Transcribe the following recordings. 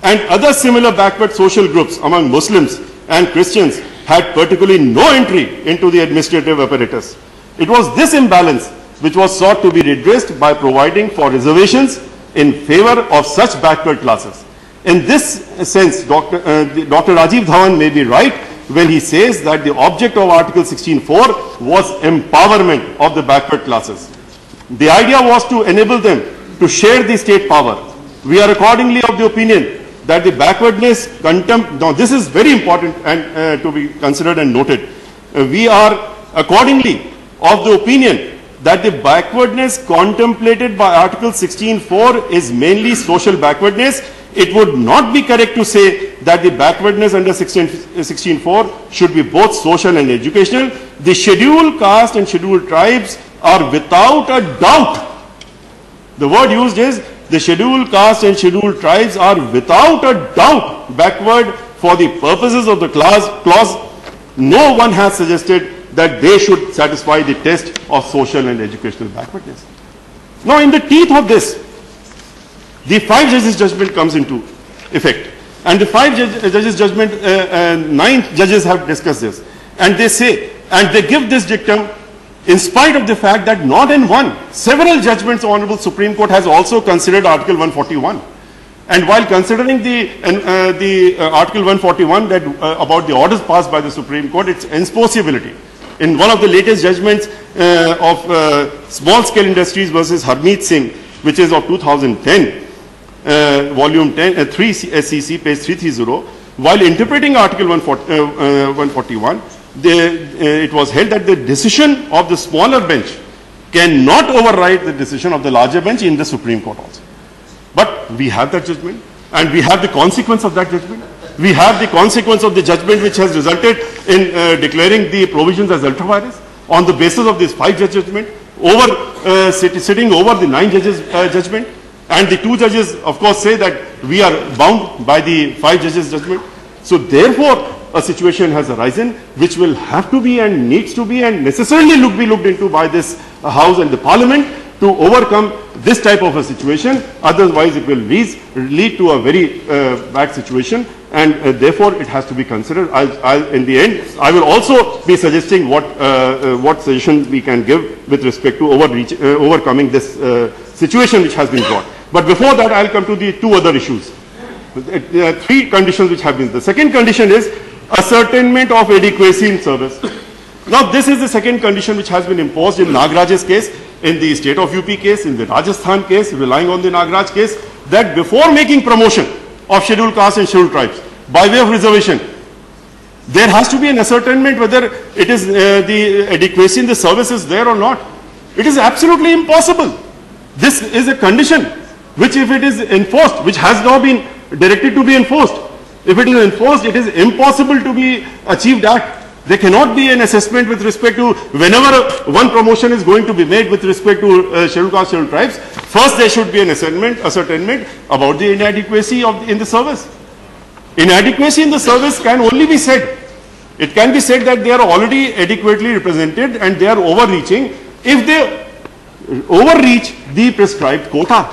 and other similar backward social groups among Muslims and Christians had particularly no entry into the administrative apparatus. It was this imbalance which was sought to be redressed by providing for reservations in favor of such backward classes. In this sense, Dr. Rajiv Dhawan may be right when he says that the object of Article 16.4 was empowerment of the backward classes. The idea was to enable them to share the state power. We are accordingly of the opinion that the backwardness now this is very important and to be considered and noted. We are accordingly of the opinion that the backwardness contemplated by Article 16.4 is mainly social backwardness. It would not be correct to say that the backwardness under 16.4 should be both social and educational. The scheduled caste and scheduled tribes are without a doubt, the word used is the scheduled caste and scheduled tribes are without a doubt backward for the purposes of the clause. No one has suggested that they should satisfy the test of social and educational backwardness. Now, in the teeth of this, the 5 judges judgment comes into effect. And the 5 judges judgment, 9 judges have discussed this. And they say, and they give this dictum in spite of the fact that not in one, several judgments Honorable Supreme Court has also considered Article 141. And while considering the Article 141 that about the orders passed by the Supreme Court, its enforceability. In one of the latest judgments of small-scale industries versus Harmeet Singh, which is of 2010, volume 3 SCC, page 330, while interpreting Article 141, it was held that the decision of the smaller bench cannot override the decision of the larger bench in the Supreme Court also. But we have that judgment, and we have the consequence of that judgment. We have the consequence of the judgment which has resulted in declaring the provisions as ultra vires on the basis of this 5 judge judgment, sitting over the 9 judges judgment. And the 2 judges, of course, say that we are bound by the 5 judges judgment. So therefore, a situation has arisen which will have to be and needs to be and necessarily be looked into by this House and the Parliament to overcome this type of a situation. Otherwise, it will lead to a very bad situation, and therefore it has to be considered. In the end, I will also be suggesting what suggestion we can give with respect to overcoming this situation which has been brought. But before that, I'll come to the 2 other issues. There are 3 conditions which have been. The second condition is ascertainment of adequacy in service. Now, this is the second condition which has been imposed in Nagraj's case, in the state of UP case, in the Rajasthan case, relying on the Nagraj case, that before making promotion of scheduled castes and scheduled tribes by way of reservation, there has to be an ascertainment whether it is the adequacy in the service is there or not. It is absolutely impossible. This is a condition which, if it is enforced, which has now been directed to be enforced, if it is enforced, it is impossible to be achieved at. There cannot be an assessment with respect to whenever one promotion is going to be made with respect to scheduled caste, scheduled tribes. First, there should be an ascertainment about the inadequacy in the service. Inadequacy in the service can only be said. It can be said that they are already adequately represented and they are overreaching if they overreach the prescribed quota.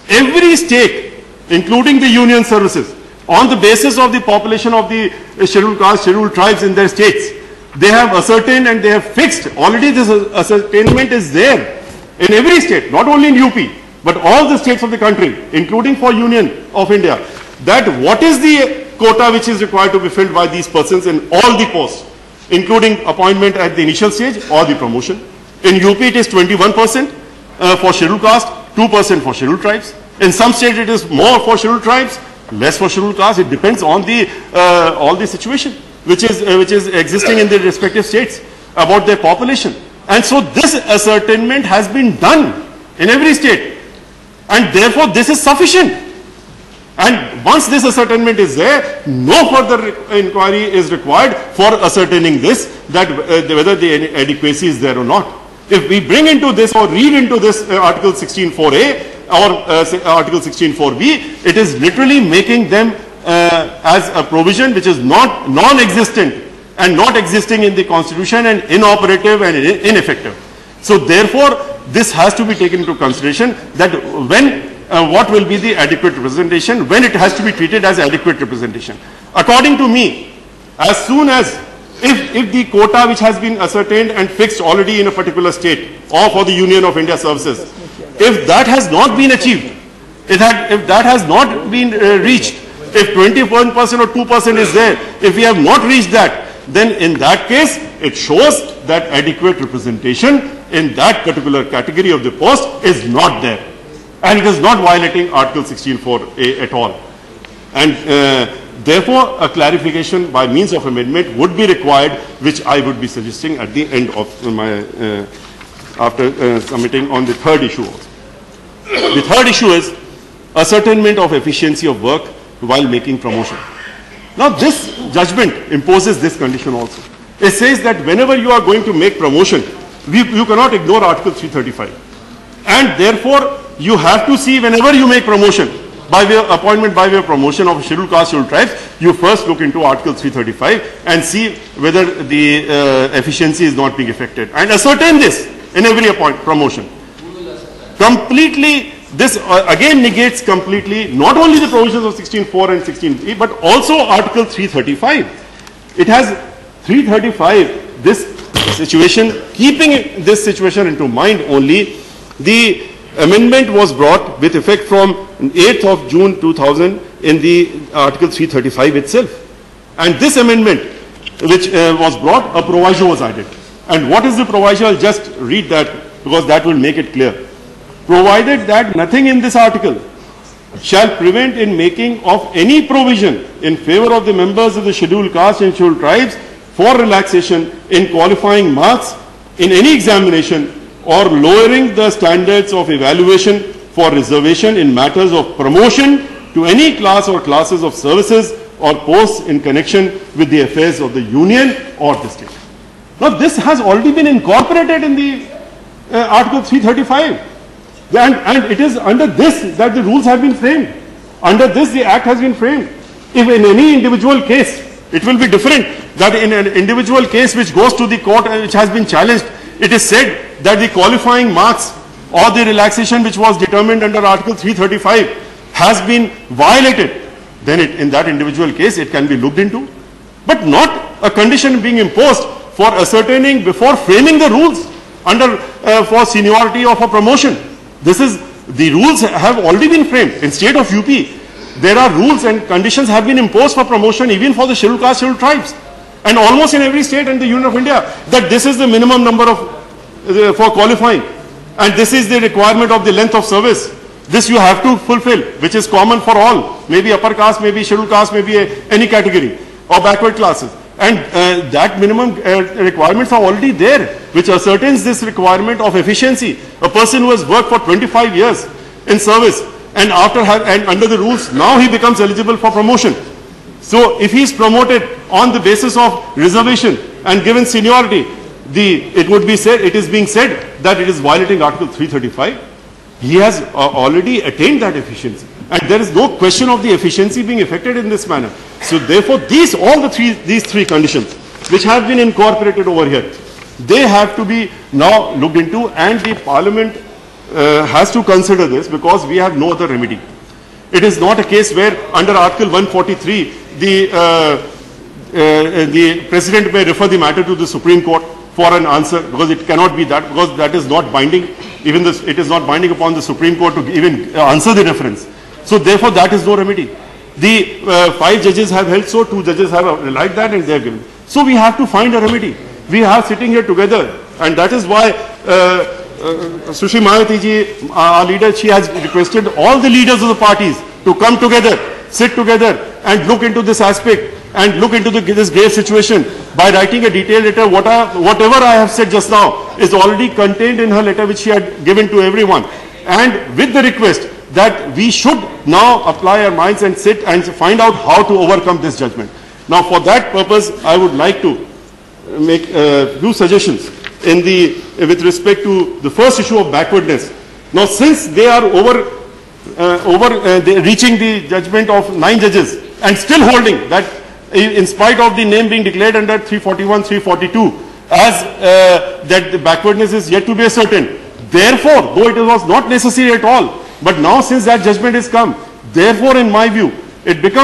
Every state, including the union services, on the basis of the population of the scheduled caste, scheduled tribes in their states, they have ascertained and they have fixed. Already this ascertainment is there in every state, not only in UP, but all the states of the country, including for Union of India, that what is the quota which is required to be filled by these persons in all the posts, including appointment at the initial stage or the promotion. In UP it is 21% for scheduled caste, 2% for scheduled tribes. In some states it is more for scheduled tribes, less for scheduled caste. It depends on the all the situation which is existing in the respective states about their population. And so this ascertainment has been done in every state, and therefore this is sufficient. And once this ascertainment is there, no further inquiry is required for ascertaining this, that whether the adequacy is there or not. If we bring into this or read into this Article 16.4a or Article 16.4b, it is literally making them as a provision which is not non-existent and not existing in the Constitution and inoperative and ineffective. So therefore, this has to be taken into consideration that when what will be the adequate representation when it has to be treated as adequate representation. According to me, as soon as if the quota which has been ascertained and fixed already in a particular state or for the Union of India services, if that has not been achieved, if that has not been reached, if 21% or 2% is there, if we have not reached that, then in that case, it shows that adequate representation in that particular category of the post is not there. And it is not violating Article 16(4)(a) at all. And therefore, a clarification by means of amendment would be required, which I would be suggesting at the end of my, after submitting on the third issue also. The third issue is ascertainment of efficiency of work while making promotion. Now this judgment imposes this condition also. It says that whenever you are going to make promotion, you cannot ignore Article 335. And therefore, you have to see whenever you make promotion, by way of appointment, by way of promotion of scheduled caste, scheduled tribes, you first look into Article 335 and see whether the efficiency is not being affected. And ascertain this in every promotion. Completely, this again negates completely not only the provisions of 16(4) and 16(3), but also Article 335. It has 335, this situation, keeping this situation into mind only, the amendment was brought with effect from 8th of June 2000 in the Article 335 itself. And this amendment, which was brought, a proviso was added. And what is the proviso? I'll just read that because that will make it clear. Provided that nothing in this article shall prevent in making of any provision in favor of the members of the scheduled caste and scheduled tribes for relaxation in qualifying marks in any examination or lowering the standards of evaluation for reservation in matters of promotion to any class or classes of services or posts in connection with the affairs of the union or the state. Now this has already been incorporated in the Article 335. And it is under this that the rules have been framed. Under this the Act has been framed. If in any individual case, it will be different, that in an individual case which goes to the court and which has been challenged, it is said that the qualifying marks or the relaxation which was determined under Article 335 has been violated, then in that individual case it can be looked into. But not a condition being imposed for ascertaining before framing the rules under for seniority or for promotion. This is, the rules have already been framed. In state of UP, there are rules and conditions have been imposed for promotion even for the scheduled caste, scheduled tribes. And almost in every state in the Union of India, that this is the minimum number of, for qualifying. And this is the requirement of the length of service. This you have to fulfill, which is common for all. Maybe upper caste, maybe scheduled caste, maybe any category or backward classes. And that minimum requirements are already there, which ascertains this requirement of efficiency. A person who has worked for 25 years in service and under the rules, now he becomes eligible for promotion. So if he is promoted on the basis of reservation and given seniority, it would be said, it is being said that it is violating Article 335. He has already attained that efficiency. And there is no question of the efficiency being affected in this manner. So therefore, these three conditions which have been incorporated over here, they have to be now looked into, and the Parliament has to consider this because we have no other remedy. It is not a case where under Article 143, the President may refer the matter to the Supreme Court for an answer, because it cannot be that, because that is not binding. Even this, it is not binding upon the Supreme Court to even answer the reference. So therefore, that is no remedy. The 5 judges have held so, 2 judges have like that, and they have given. So we have to find a remedy. We are sitting here together, and that is why Sushri Mayawati ji, our leader, she has requested all the leaders of the parties to come together, sit together, and look into this aspect, and look into this grave situation by writing a detailed letter. Whatever I have said just now is already contained in her letter which she had given to everyone, and with the request that we should now apply our minds and sit and find out how to overcome this judgment. Now for that purpose, I would like to make a few suggestions with respect to the first issue of backwardness. Now since they are reaching the judgment of 9 judges and still holding that in spite of the name being declared under 341, 342 as that the backwardness is yet to be ascertained. Therefore, though it was not necessary at all But now since that judgment is come, therefore in my view, it becomes